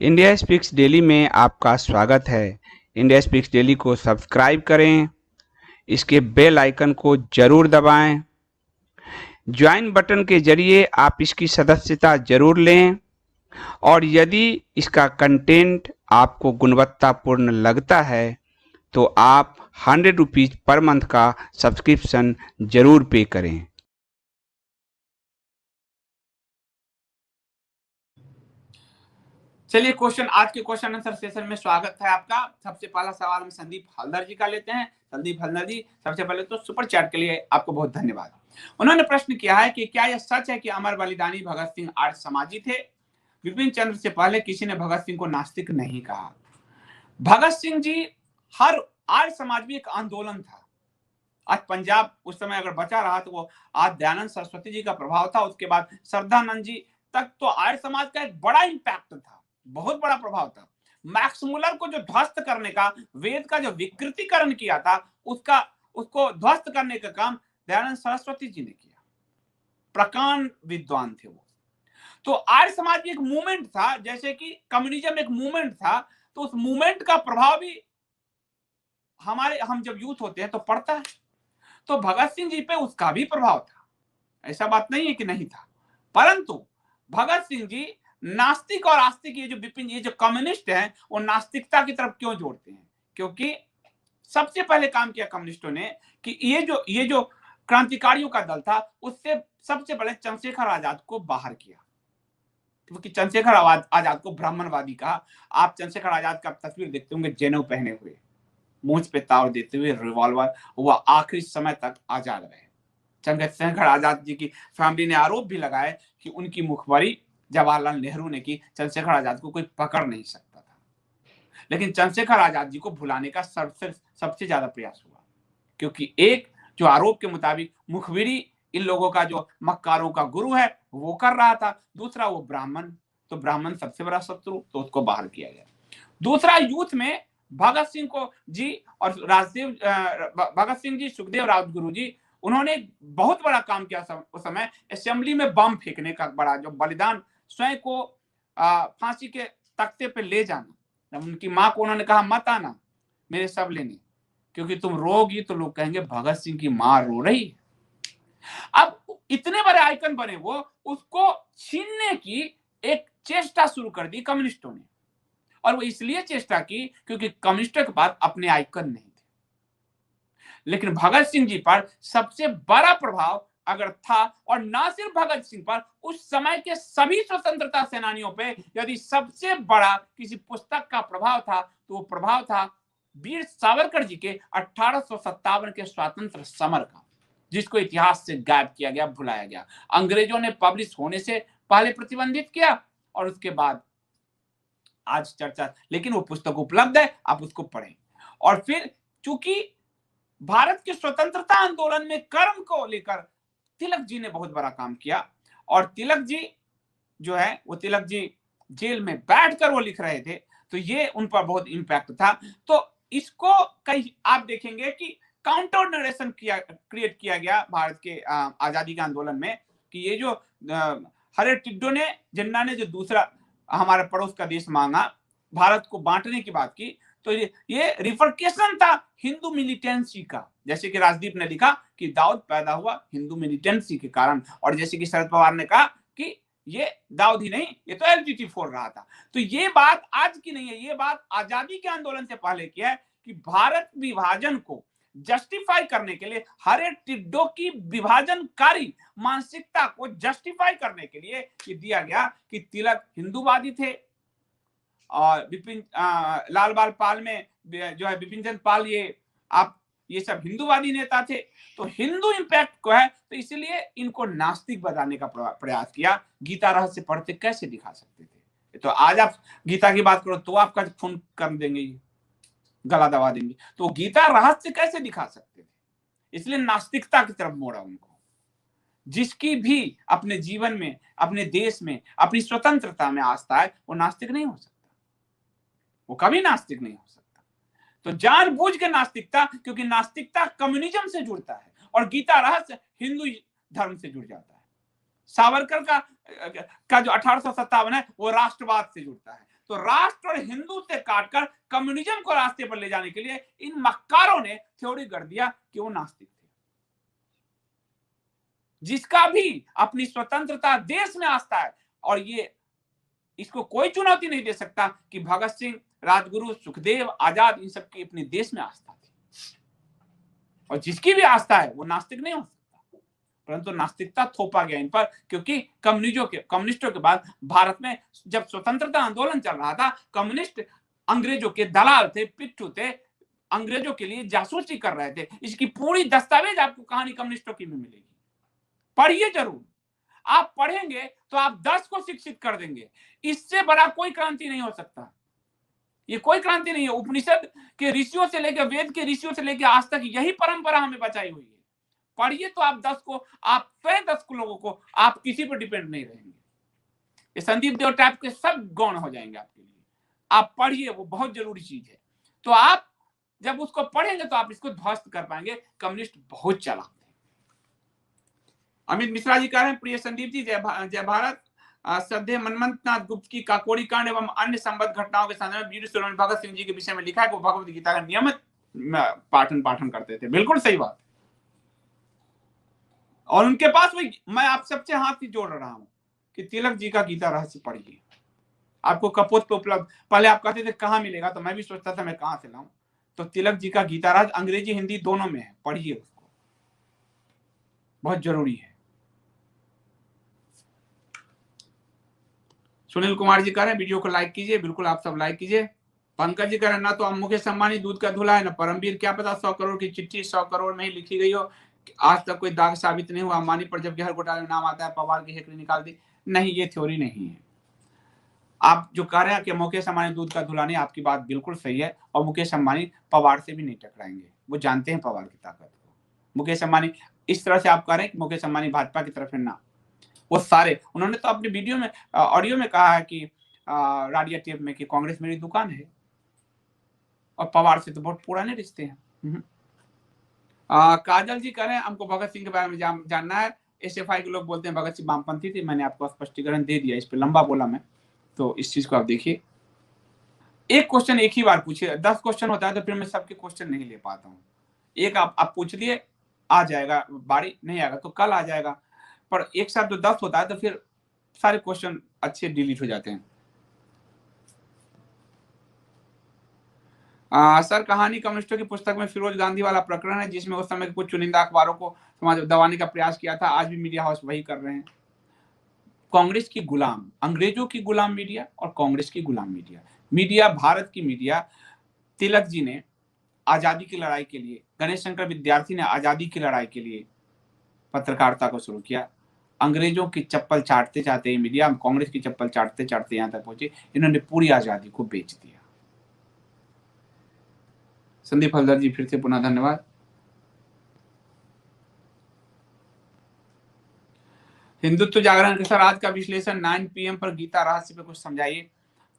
India speaks daily में आपका स्वागत है। इंडिया स्पीक्स डेली को सब्सक्राइब करें, इसके बेल आइकन को जरूर दबाएं। ज्वाइन बटन के जरिए आप इसकी सदस्यता जरूर लें और यदि इसका कंटेंट आपको गुणवत्तापूर्ण लगता है तो आप 100 रुपीज़ पर मंथ का सब्सक्रिप्शन जरूर पे करें। चलिए आज के क्वेश्चन आंसर सेशन में स्वागत है आपका। सबसे पहला सवाल हम संदीप हलदर जी का लेते हैं। संदीप हलदर जी, सबसे पहले तो सुपर चैट के लिए आपको बहुत धन्यवाद। उन्होंने प्रश्न किया है कि क्या यह सच है कि अमर बलिदानी भगत सिंह आर्य समाजी थे? विपिन चंद्र से पहले किसी ने भगत सिंह को नास्तिक नहीं कहा। भगत सिंह जी, हर आर्य समाज में एक आंदोलन था। आज पंजाब उस समय अगर बचा रहा तो वो आज दयानंद सरस्वती जी का प्रभाव था, उसके बाद श्रद्धानंद जी तक तो आर्य समाज का एक बड़ा इंपैक्ट था, बहुत बड़ा प्रभाव था। मैक्स मुलर को जो ध्वस्त करने का, वेद का जो विकृतीकरण किया था, उसको ध्वस्त करने का काम दयानंद सरस्वती जी ने किया। प्रकांड विद्वान थे वो। तो आर्य समाज भी एक मूवमेंट था, जैसे कि कम्युनिज्म एक मूवमेंट था, तो उस मूवमेंट का प्रभाव भी हम जब यूथ होते हैं तो पड़ता है। तो भगत सिंह जी पे उसका भी प्रभाव था, ऐसा बात नहीं है कि नहीं था। परंतु भगत सिंह जी नास्तिक और आस्तिक, ये जो कम्युनिस्ट हैं, वो नास्तिकता की तरफ क्यों जोड़ते हैं? क्योंकि सबसे पहले काम किया कम्युनिस्टों ने कि ये जो क्रांतिकारियों का दल था, उससे सबसे पहले चंद्रशेखर आजाद को बाहर किया। क्योंकि चंद्रशेखर आजाद को ब्राह्मणवादी कहा। आप चंद्रशेखर आजाद का तस्वीर देखते होंगे, जनेऊ पहने हुए, मूंछ पे ताव देते हुए, रिवॉल्वर, वह आखिरी समय तक आजाद रहे। चंद्रशेखर आजाद जी की फैमिली ने आरोप भी लगाया कि उनकी मुखबरी जवाहरलाल नेहरू ने की, चंद्रशेखर आजाद को कोई पकड़ नहीं सकता था। लेकिन चंद्रशेखर आजाद जी को भुलाने का सबसे ज्यादा प्रयास हुआ, क्योंकि एक जो आरोप के मुताबिक मुखबिरी इन लोगों का, जो मक्कारों का गुरु है, वो कर रहा था। दूसरा वो ब्राह्मण, तो ब्राह्मण सबसे बड़ा शत्रु, तो उसको बाहर किया गया। दूसरा, यूथ में भगत सिंह को जी और भगत सिंह जी, सुखदेव राजगुरु जी, उन्होंने बहुत बड़ा काम किया। उस समय असेंबली में बम फेंकने का बड़ा जो बलिदान, स्वयं को फांसी के तख्ते पे ले जाना। जब उनकी माँ को उन्होंने कहा मत आना मेरे सब लेने, क्योंकि तुम रोगी तो लोग कहेंगे भगत सिंह की माँ रो रही है। अब इतने बड़े आइकन बने वो, उसको छीनने की एक चेष्टा शुरू कर दी कम्युनिस्टों ने। और वो इसलिए चेष्टा की क्योंकि कम्युनिस्टों के पास अपने आइकन नहीं थे। लेकिन भगत सिंह जी पर सबसे बड़ा प्रभाव अगर था, और ना सिर्फ भगत सिंह पर, उस समय के सभी स्वतंत्रता सेनानियों पे यदि सबसे बड़ा किसी पुस्तक का प्रभाव था, तो वो प्रभाव था वीर सावरकर जी के 1857 के स्वतंत्र समर का, जिसको इतिहास से गायब किया गया, भुलाया गया। अंग्रेजों ने पब्लिश होने से पहले प्रतिबंधित किया और उसके बाद आज चर्चा, लेकिन वो पुस्तक उपलब्ध है, आप उसको पढ़ें। और फिर चूंकि भारत के स्वतंत्रता आंदोलन में कर्म को लेकर तिलक जी ने बहुत बड़ा काम किया, और तिलक जी जो है, वो तिलक जी जेल में बैठकर वो लिख रहे थे, तो ये उन पर बहुत इंपैक्ट था। तो इसको कई आप देखेंगे कि काउंटर नरेशन क्रिएट किया गया भारत के आजादी के आंदोलन में, कि ये जो हरे टिड्डो ने, जिन्ना ने जो दूसरा हमारे पड़ोस का देश मांगा, भारत को बांटने की बात की, तो ये रिफर्केशन था हिंदू मिलिटेंसी का। जैसे कि राजदीप ने लिखा कि दाऊद पैदा हुआ हिंदू मिलिटेंसी के कारण, और जैसे कि शरद पवार ने कहा कि ये दाऊद ही नहीं, ये तो एलटीटी फोड़ रहा था। तो ये बात आज की नहीं है, ये बात आजादी के आंदोलन से पहले की है, कि भारत विभाजन को जस्टिफाई करने के लिए, हरे टिड्डो की विभाजनकारी मानसिकता को जस्टिफाई करने के लिए ये दिया गया कि तिलक हिंदूवादी थे, और लाल बाल पाल में जो है बिपिन चंद्र पाल, ये सब हिंदूवादी नेता थे। तो हिंदू इंपैक्ट को है, तो इसलिए इनको नास्तिक बताने का प्रयास किया। गीता रहस्य पढ़ते कैसे दिखा सकते थे? तो आज आप गीता की बात करो तो आपका खून कर देंगे, गला दबा देंगे। तो गीता रहस्य कैसे दिखा सकते थे? इसलिए नास्तिकता की तरफ मोड़ा उनको। जिसकी भी अपने जीवन में, अपने देश में, अपनी स्वतंत्रता में आस्था है, वो नास्तिक नहीं हो सकता, वो कभी नास्तिक नहीं हो सकता। तो जानबूझ के नास्तिकता, क्योंकि नास्तिकता कम्युनिज्म से जुड़ता है और गीता रहस्य हिंदू धर्म से जुड़ जाता है। सावरकर का जो 1857 है, वो राष्ट्रवाद से जुड़ता है। तो राष्ट्र और हिंदू से काटकर कम्युनिज्म को रास्ते पर ले जाने के लिए इन मक्कारों ने थ्योरी कर दिया कि वो नास्तिक थे। जिसका भी अपनी स्वतंत्रता देश में आस्था है, और ये इसको कोई चुनौती नहीं दे सकता कि भगत सिंह, राजगुरु, सुखदेव, आजाद, इन सबकी अपने देश में आस्था थी, और जिसकी भी आस्था है वो नास्तिक नहीं हो सकता। परंतु नास्तिकता थोपा गया इन पर, क्योंकि कम्युनिस्टों के बाद भारत में जब स्वतंत्रता आंदोलन चल रहा था, कम्युनिस्ट अंग्रेजों के दलाल थे, पिट्ठू थे, अंग्रेजों के लिए जासूसी कर रहे थे। इसकी पूरी दस्तावेज आपको कहानी कम्युनिस्टों की में मिलेगी, पढ़िए जरूर। आप पढ़ेंगे तो आप 10 को शिक्षित कर देंगे। इससे बड़ा कोई क्रांति नहीं हो सकता। ये कोई क्रांति नहीं है। उपनिषद के ऋषियों से लेकर, वेद के ऋषियों से लेकर आज तक यही परंपरा हमें बचाई हुई है। पढ़िए तो आप 10 को, आप 10 लोगों को, आप किसी पर डिपेंड नहीं रहेंगे। ये संदीप देव टाइप के सब गौण हो जाएंगे आपके लिए। आप पढ़िए, वो बहुत जरूरी चीज है। तो आप जब उसको पढ़ेंगे तो आप इसको ध्वस्त कर पाएंगे। कम्युनिस्ट बहुत चालाक थे। अमित मिश्रा जी कह रहे हैं, प्रिय संदीप जी, जय भारत। श्रद्धेय मनमंत नाथ गुप्त की काकोरी कांड एवं अन्य संबद्ध घटनाओं के संदर्भ में वीर शिरोमणि भगत सिंह जी के विषय में लिखा है कि वो भगवत गीता का नियमित पाठन करते थे। बिल्कुल सही बात। और उनके पास वही, मैं आप सबसे हाथ ही जोड़ रहा हूं कि तिलक जी का गीता रहस्य पढ़िए। आपको कपोत पे उपलब्ध, पहले आप कहते थे कहां मिलेगा, तो मैं भी सोचता था मैं कहां से लाऊं। तो तिलक जी का गीता रहस्य अंग्रेजी हिंदी दोनों में है, पढ़िए उसको, बहुत जरूरी है। सुनील कुमार जी कह रहे हैं वीडियो को लाइक कीजिए। बिल्कुल आप सब लाइक कीजिए। पंकज जी कह रहे हैं, ना तो मुकेश अंबानी दूध का धुला है, ना परमवीर, क्या पता 100 करोड़ की चिट्ठी 100 करोड़ में ही लिखी गई हो। आज तक कोई दाग साबित नहीं हुआ अंबानी पर, जबकि हर घोटाले में नाम आता है। पवार की हेकड़ी निकाल दी। नहीं, ये थ्योरी नहीं है। आप जो कह रहे हैं कि मुकेश अंबानी दूध का धुला नहीं, आपकी बात बिल्कुल सही है। और मुकेश अंबानी पवार से भी नहीं टकराएंगे, वो जानते हैं पवार की ताकत को। मुकेश अंबानी, इस तरह से आप कह रहे हैं कि मुकेश अंबानी भाजपा की तरफ है, ना, वो सारे, उन्होंने तो अपनी वीडियो में, ऑडियो में कहा है कि राडिया टेप में, कि कांग्रेस मेरी दुकान है, और पवार से तो बहुत पुराने रिश्ते हैं। काजल जी कह रहे हैं हमको भगत सिंह के बारे में जानना है। एसएफआई के लोग बोलते हैं भगत सिंह वामपंथी थे। मैंने आपको स्पष्टीकरण दे दिया, इस पे लंबा बोला मैं, तो इस चीज को आप देखिए। एक क्वेश्चन एक ही बार पूछिए। 10 क्वेश्चन होता है तो फिर मैं सबके क्वेश्चन नहीं ले पाता हूँ। एक आप पूछ लिए, आ जाएगा, बारी नहीं आएगा तो कल आ जाएगा। पर एक साथ तो 10 होता है तो फिर सारे क्वेश्चन अच्छे डिलीट हो जाते हैं। सर, कहानी कम्युनिस्टों की पुस्तक में फिरोज गांधी वाला प्रकरण है, जिसमें उस समय कुछ चुनिंदा अखबारों को समाज दबाने का प्रयास किया था। आज भी मीडिया हाउस वही कर रहे हैं। कांग्रेस की गुलाम, अंग्रेजों की गुलाम मीडिया और कांग्रेस की गुलाम मीडिया, भारत की मीडिया। तिलक जी ने आजादी की लड़ाई के लिए, गणेश शंकर विद्यार्थी ने आजादी की लड़ाई के लिए पत्रकारिता को शुरू किया। अंग्रेजों की चप्पल चाटते चाटते मीडिया, कांग्रेस की चप्पल चाटते चाटते यहां तक पहुंचे। इन्होंने पूरी आजादी को बेच दिया। संदीप हल्दर जी, फिर से पुनः धन्यवाद। हिंदुत्व जागरण के सर, आज का विश्लेषण 9 PM पर गीता रहस्य पे कुछ समझाइए।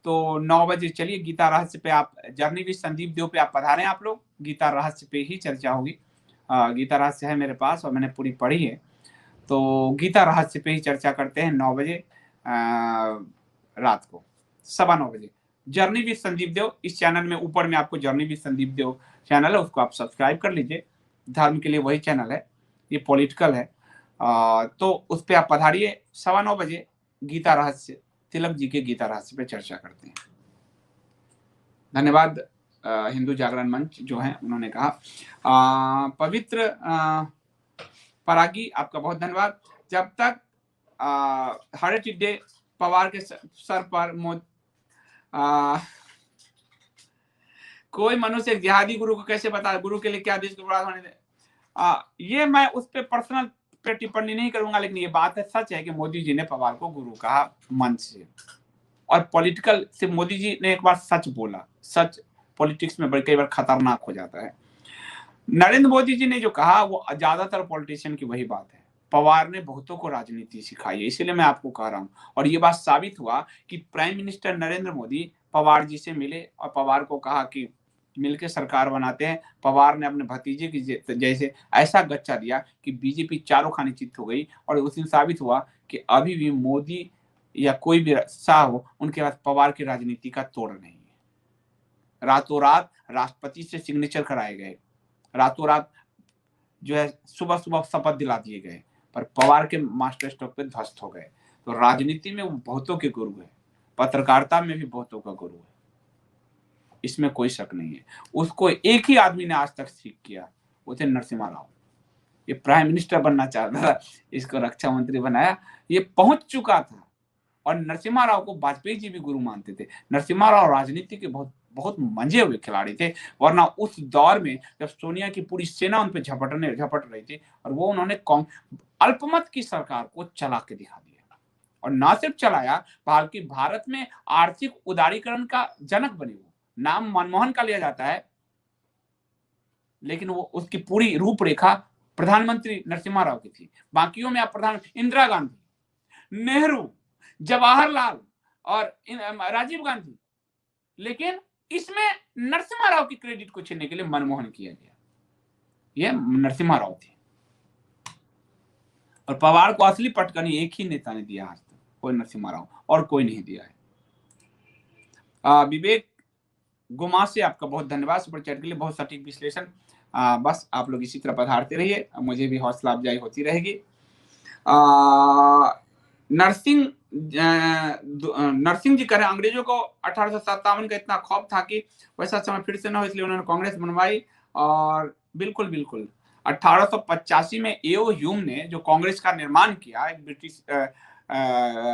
तो 9 बजे चलिए गीता रहस्य पे, आप जर्नी विद संदीप देव पे आप पधारें। आप लोग, गीता रहस्य पे ही चर्चा होगी। गीता रहस्य है मेरे पास और मैंने पूरी पढ़ी है, तो गीता रहस्य पे ही चर्चा करते हैं 9 बजे रात को, 9:15 बजे। जर्नी विद संदीप देव इस चैनल में, ऊपर में आपको journey with Sandeep Dev channel है, उसको आप सब्सक्राइब कर लीजिए। धर्म के लिए वही चैनल है, ये पॉलिटिकल है। तो उस पर आप पधारिए। 9:15 बजे गीता रहस्य, तिलक जी के गीता रहस्य पे चर्चा करते हैं। धन्यवाद। हिंदू जागरण मंच जो है उन्होंने कहा। पवित्र परागी, आपका बहुत धन्यवाद। जब तक हर टिड्डे पवार के सर पर कोई मनुष्य एक जिहादी गुरु को कैसे बता, गुरु के लिए क्या देश को बर्बाद होने दे। ये मैं उस पर पर्सनल पे टिप्पणी नहीं करूंगा, लेकिन ये बात है, सच है कि मोदी जी ने पवार को गुरु कहा मंच से, और पॉलिटिकल से मोदी जी ने एक बार सच बोला। सच पॉलिटिक्स में कई बार खतरनाक हो जाता है। नरेंद्र मोदी जी ने जो कहा वो ज्यादातर पॉलिटिशियन की वही बात है। पवार ने बहुतों को राजनीति सिखाई है, इसीलिए मैं आपको कह रहा हूं। और ये बात साबित हुआ कि प्राइम मिनिस्टर नरेंद्र मोदी पवार जी से मिले और पवार को कहा कि मिलकर सरकार बनाते हैं। पवार ने अपने भतीजे की जैसे ऐसा गच्चा दिया कि बीजेपी चारों खाने चित हो गई। और उस दिन साबित हुआ कि अभी भी मोदी या कोई भी शाह हो, उनके पास पवार की राजनीति का तोड़ नहीं है। रातों रात राष्ट्रपति से सिग्नेचर कराए गए, रातों रात जो है सुबह सुबह शपथ दिला दिए गए, पर पवार के मास्टर स्ट्रोक पे ध्वस्त हो गए। तो राजनीति में वो बहुतों के गुरु है, पत्रकारिता में भी बहुतों का गुरु है, इसमें कोई शक नहीं है। उसको एक ही आदमी ने आज तक सीख किया, वो थे नरसिम्हा राव। ये प्राइम मिनिस्टर बनना चाहता था, इसको रक्षा मंत्री बनाया, ये पहुंच चुका था। और नरसिम्हा राव को वाजपेयी जी भी गुरु मानते थे। नरसिम्हा राव राजनीति के बहुत बहुत मंजे हुए खिलाड़ी थे, वरना उस दौर में जब सोनिया की पूरी सेना उन पे झपट रही थी, और वो उन्होंने अल्पमत की सरकार को चला के दिखा दिया। और ना सिर्फ चलाया, बल्कि भारत में आर्थिक उदारीकरण का जनक बने। वो नाम मनमोहन का लिया जाता है, लेकिन वो उसकी पूरी रूपरेखा प्रधानमंत्री नरसिम्हा राव की थी। बाकियों में आप प्रधानमंत्री इंदिरा गांधी, नेहरू, जवाहरलाल और राजीव गांधी, लेकिन इसमें नरसिम्हा राव की क्रेडिट को छीनने के लिए मनमोहन किया गया। यह नरसिम्हा राव थे। और पवार को असली पटकनी एक ही नेता ने दिया आज तक, कोई नरसिम्हा राव, और कोई नहीं दिया है। विवेक गुमा से आपका बहुत धन्यवाद सुपर चैट के लिए, बहुत सटीक विश्लेषण। बस आप लोग इसी तरह पधारते रहिए, मुझे भी हौसला अफजाई होती रहेगी। नरसिंह जी कह रहे हैं अंग्रेजों को 1857 का इतना खौफ था कि वैसा समय फिर से न हो, इसलिए उन्होंने कांग्रेस बनवाई। और बिल्कुल बिल्कुल 1885 में एओ ह्यूम ने जो कांग्रेस का निर्माण किया, एक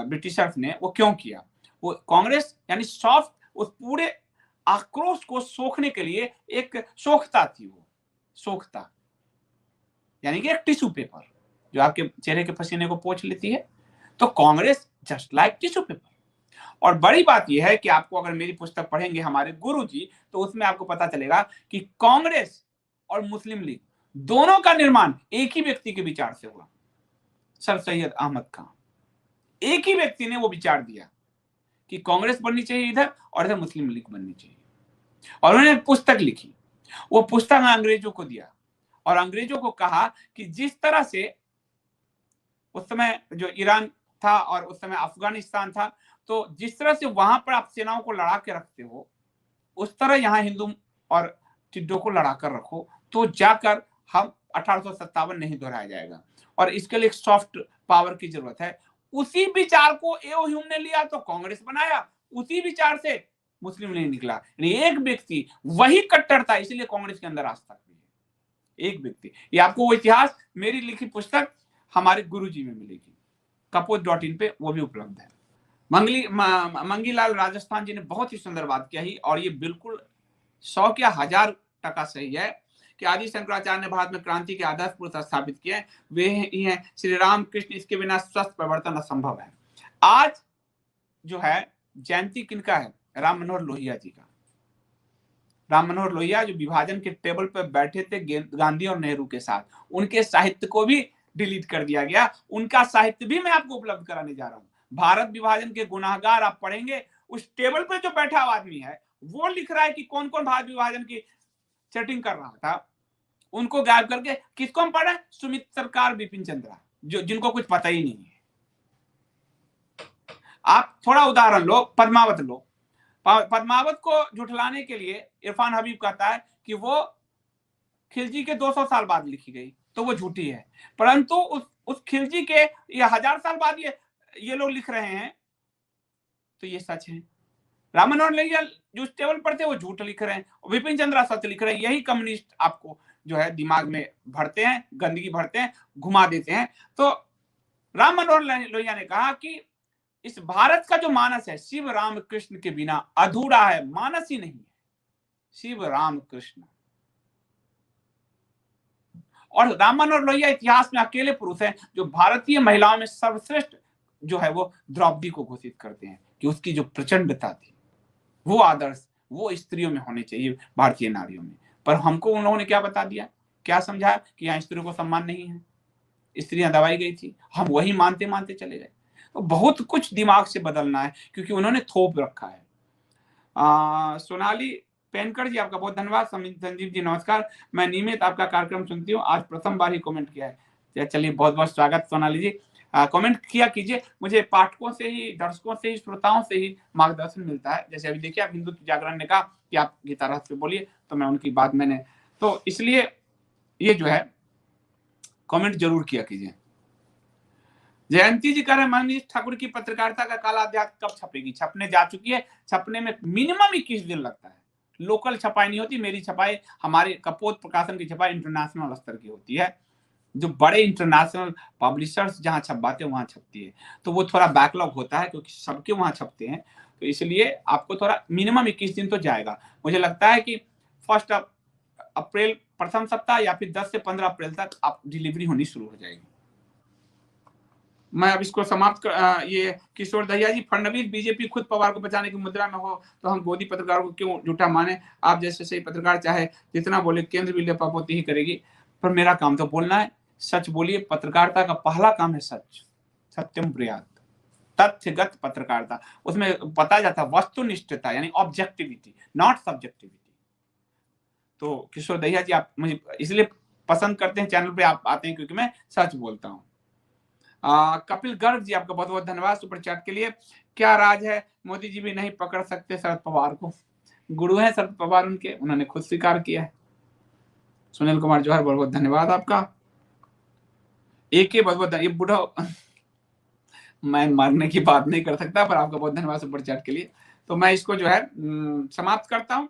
ब्रिटिशर्स ने, वो क्यों किया? वो कांग्रेस यानी सॉफ्ट, उस पूरे आक्रोश को सोखने के लिए एक सोखता थी। वो सोखता यानी कि एक टिश्यू पेपर जो आपके चेहरे के पसीने को पोंछ लेती है। तो Congress just like tissue paper. और बड़ी बात यह है कि आपको अगर मेरी पुस्तक पढ़ेंगे हमारे गुरुजी, तो उसमें आपको पता चलेगा कि कांग्रेस और मुस्लिम लीग दोनों का निर्माण एक ही व्यक्ति के विचार से हुआ, सर सैयद अहमद खान। एक ही व्यक्ति ने वो विचार दिया कि कांग्रेस बननी चाहिए इधर, और इधर मुस्लिम लीग बननी चाहिए। और उन्होंने पुस्तक लिखी, वो पुस्तक अंग्रेजों को दिया, और अंग्रेजों को कहा कि जिस तरह से उस समय जो ईरान था और उस समय अफगानिस्तान था, तो जिस तरह से वहां पर आप सेनाओं को लड़ा के रखते हो, उस तरह यहाँ हिंदू और टिड्डों को लड़ा कर रखो, तो जाकर हम 1857 नहीं दोहराया जाएगा। और इसके लिए एक सॉफ्ट पावर की जरूरत है। उसी विचार को एओ ह्यूम ने लिया तो कांग्रेस बनाया, उसी विचार से मुस्लिम लीग निकला। एक व्यक्ति वही कट्टर था, इसलिए कांग्रेस के अंदर आज तक भी है एक व्यक्ति। ये आपको वो इतिहास मेरी लिखी पुस्तक हमारे गुरुजी में मिलेगी, कपोत.in पे वो भी उपलब्ध है। मंगीलाल राजस्थान जी ने बहुत ही सुंदर बात किया ही, और ये बिल्कुल 100 क्या 1000% सही है कि आदि शंकराचार्य ने भारत में क्रांति के आदर्श पुरुष स्थापित किए, वे ही हैं श्री राम कृष्ण। इसके बिना स्वस्थ परिवर्तन असंभव है। आज जो है जयंती किनका है? राम मनोहर लोहिया जी का। राम मनोहर लोहिया जो विभाजन के टेबल पर बैठे थे गांधी और नेहरू के साथ, उनके साहित्य को भी डिलीट कर दिया गया। उनका साहित्य भी मैं आपको उपलब्ध कराने जा रहा हूं। भारत विभाजन के गुनाहगार आप पढ़ेंगे, उस टेबल पर जो बैठा हुआ आदमी है वो लिख रहा है कि कौन कौन भारत विभाजन की सेटिंग कर रहा था, उनको गायब करके किसको हम पढ़ रहे हैं? सुमित सरकार, बिपिन चंद्रा, जो जिनको कुछ पता ही नहीं है। आप थोड़ा उदाहरण लो, पद्मावत लो। पद्मावत को झुठलाने के लिए इरफान हबीब कहता है कि वो खिलजी के 200 साल बाद लिखी गई, तो वो झूठी है। परंतु उस खिलजी के ये 1000 साल बाद ये लोग लिख रहे हैं, तो ये सच है। राम मनोहर लोहिया जो टेबल पर थे वो झूठ लिख रहे हैं, विपिन चंद्रा सच लिख रहे हैं। यही कम्युनिस्ट आपको जो है दिमाग में भरते हैं, गंदगी भरते हैं, घुमा देते हैं। तो राम मनोहर लोहिया ने कहा कि इस भारत का जो मानस है शिव राम कृष्ण के बिना अधूरा है, मानस ही नहीं है, शिव राम कृष्ण। और राम मनोहर लोहिया इतिहास में अकेले पुरुष हैं जो भारतीय महिलाओं में सर्वश्रेष्ठ जो है वो द्रौपदी को घोषित करते हैं कि उसकी जो प्रचंडता थी, वो आदर्श वो स्त्रियों में होने चाहिए, भारतीय नारियों में। पर हमको उन लोगों ने क्या बता दिया, क्या समझाया कि यहाँ स्त्रियों को सम्मान नहीं है, स्त्रियां दबाई गई थी। हम वही मानते मानते चले गए। तो बहुत कुछ दिमाग से बदलना है, क्योंकि उन्होंने थोप रखा है। सोनाली पेनकर जी आपका बहुत धन्यवाद। संजीव जी नमस्कार, मैं नियमित आपका कार्यक्रम सुनती हूँ, आज प्रथम बार ही कमेंट किया है। चलिए बहुत बहुत स्वागत सोनाली जी। कमेंट किया कीजिए। मुझे पाठकों से ही, दर्शकों से ही, श्रोताओं से ही मार्गदर्शन मिलता है। जैसे अभी देखिए, आप हिंदू जागरण ने कहा कि आप गीता रथ पे बोलिए, तो मैं उनकी बात मैंने, तो इसलिए ये जो है कमेंट जरूर किया कीजिए। जयंती जी कह रहे हैं मनीष ठाकुर की पत्रकारिता का काला अध्याय कब छपेगी? छपने जा चुकी है। छपने में मिनिमम 21 दिन लगता है। लोकल छपाई नहीं होती। मेरी छपाई, हमारे कपोत प्रकाशन की छपाई इंटरनेशनल स्तर की होती है। जो बड़े इंटरनेशनल पब्लिशर्स जहां छपवाते हैं वहां छपती है, तो वो थोड़ा बैकलॉग होता है क्योंकि सबके वहां छपते हैं, तो इसलिए आपको थोड़ा मिनिमम 21 दिन तो जाएगा। मुझे लगता है कि 1 अप्रैल प्रथम सप्ताह या फिर 10 से 15 अप्रैल तक आप डिलीवरी होनी शुरू हो जाएगी। मैं अब इसको समाप्त कर, ये किशोर दहिया जी, फडणवीस बीजेपी खुद पवार को बचाने की मुद्रा में हो तो हम गोदी पत्रकारों को क्यों झूठा माने? आप जैसे सही पत्रकार चाहे जितना बोले, केंद्र भी लेपापोती ही करेगी, पर मेरा काम तो बोलना है। सच बोलिए। पत्रकारिता का पहला काम है सच, सत्यम प्रियात, तथ्यगत पत्रकारिता। उसमें बताया जाता है वस्तुनिष्ठता, यानी ऑब्जेक्टिविटी, नॉट सब्जेक्टिविटी। तो किशोर दहिया जी, आप मुझे इसलिए पसंद करते हैं, चैनल पे आप आते हैं क्योंकि मैं सच बोलता हूँ। कपिल गर्ग जी, आपका बहुत बहुत धन्यवाद सुपर चैट के लिए। क्या राज है, मोदी जी भी नहीं पकड़ सकते शरद पवार को? गुरु हैं शरद पवार उनके, उन्होंने खुद स्वीकार किया है। सुनील कुमार जौहर, बहुत बहुत धन्यवाद आपका। एक बहुत बहुत, ये बूढ़ा मैं मरने की बात नहीं कर सकता, पर आपका बहुत धन्यवाद सुपर चैट के लिए। तो मैं इसको जो है समाप्त करता हूँ।